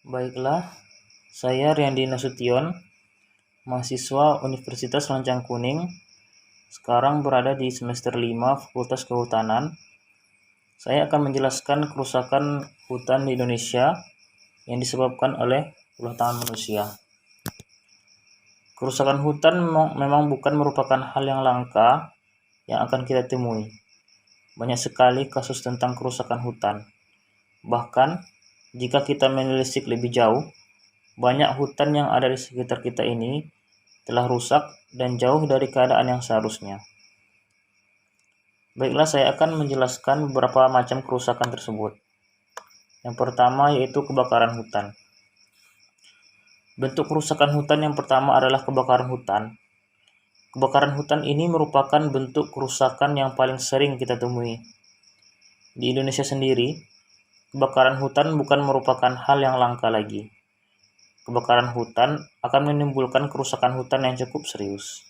Baiklah, saya Riyandi Nasution, mahasiswa Universitas Lancang Kuning, sekarang berada di semester 5 Fakultas Kehutanan. Saya akan menjelaskan kerusakan hutan di Indonesia yang disebabkan oleh ulah tangan manusia. Kerusakan hutan memang bukan merupakan hal yang langka yang akan kita temui. Banyak sekali kasus tentang kerusakan hutan. Bahkan, jika kita menelisik lebih jauh, banyak hutan yang ada di sekitar kita ini telah rusak dan jauh dari keadaan yang seharusnya. Baiklah, saya akan menjelaskan beberapa macam kerusakan tersebut. Yang pertama yaitu kebakaran hutan. Bentuk kerusakan hutan yang pertama adalah kebakaran hutan. Kebakaran hutan ini merupakan bentuk kerusakan yang paling sering kita temui. Di Indonesia sendiri, kebakaran hutan bukan merupakan hal yang langka lagi. Kebakaran hutan akan menimbulkan kerusakan hutan yang cukup serius.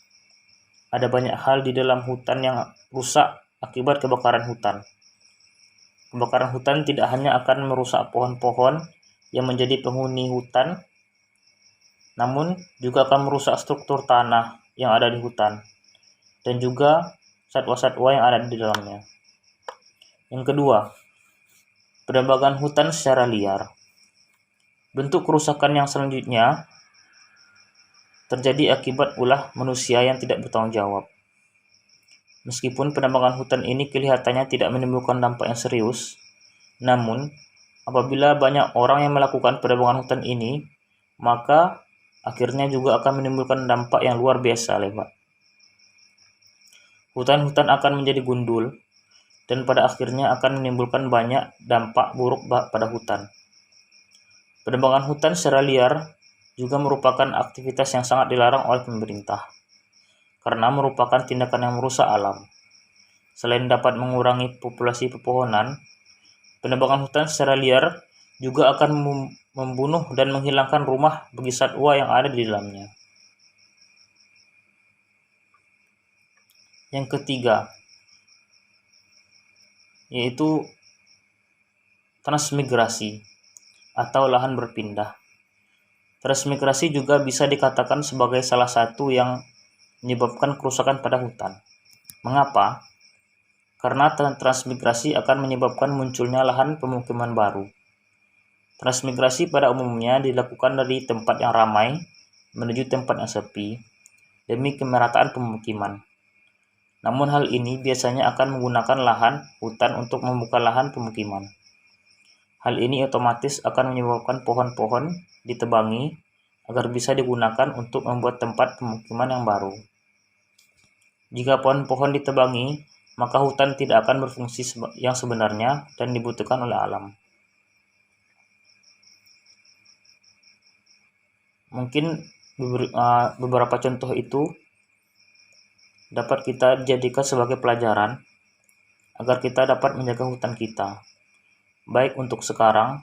Ada banyak hal di dalam hutan yang rusak akibat kebakaran hutan. Kebakaran hutan tidak hanya akan merusak pohon-pohon yang menjadi penghuni hutan, namun juga akan merusak struktur tanah yang ada di hutan, dan juga satwa-satwa yang ada di dalamnya. Yang kedua, penebangan hutan secara liar. Bentuk kerusakan yang selanjutnya terjadi akibat ulah manusia yang tidak bertanggung jawab. Meskipun penebangan hutan ini kelihatannya tidak menimbulkan dampak yang serius, namun apabila banyak orang yang melakukan penebangan hutan ini, maka akhirnya juga akan menimbulkan dampak yang luar biasa lebat. Hutan-hutan akan menjadi gundul, dan pada akhirnya akan menimbulkan banyak dampak buruk pada hutan. Penebangan hutan secara liar juga merupakan aktivitas yang sangat dilarang oleh pemerintah, karena merupakan tindakan yang merusak alam. Selain dapat mengurangi populasi pepohonan, penebangan hutan secara liar juga akan membunuh dan menghilangkan rumah bagi satwa yang ada di dalamnya. Yang ketiga, yaitu transmigrasi atau lahan berpindah. Transmigrasi juga bisa dikatakan sebagai salah satu yang menyebabkan kerusakan pada hutan. Mengapa? Karena transmigrasi akan menyebabkan munculnya lahan pemukiman baru. Transmigrasi pada umumnya dilakukan dari tempat yang ramai menuju tempat yang sepi demi kemerataan pemukiman. Namun hal ini biasanya akan menggunakan lahan hutan untuk membuka lahan pemukiman. Hal ini otomatis akan menyebabkan pohon-pohon ditebangi agar bisa digunakan untuk membuat tempat pemukiman yang baru. Jika pohon-pohon ditebangi, maka hutan tidak akan berfungsi yang sebenarnya dan dibutuhkan oleh alam. Mungkin beberapa contoh itu dapat kita jadikan sebagai pelajaran agar kita dapat menjaga hutan kita, baik untuk sekarang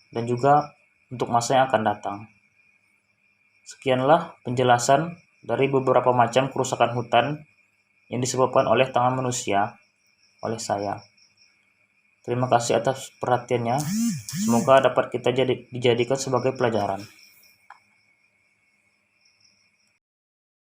dan juga untuk masa yang akan datang. Sekianlah penjelasan dari beberapa macam kerusakan hutan yang disebabkan oleh tangan manusia oleh saya. Terima kasih atas perhatiannya. Semoga dapat kita dijadikan sebagai pelajaran.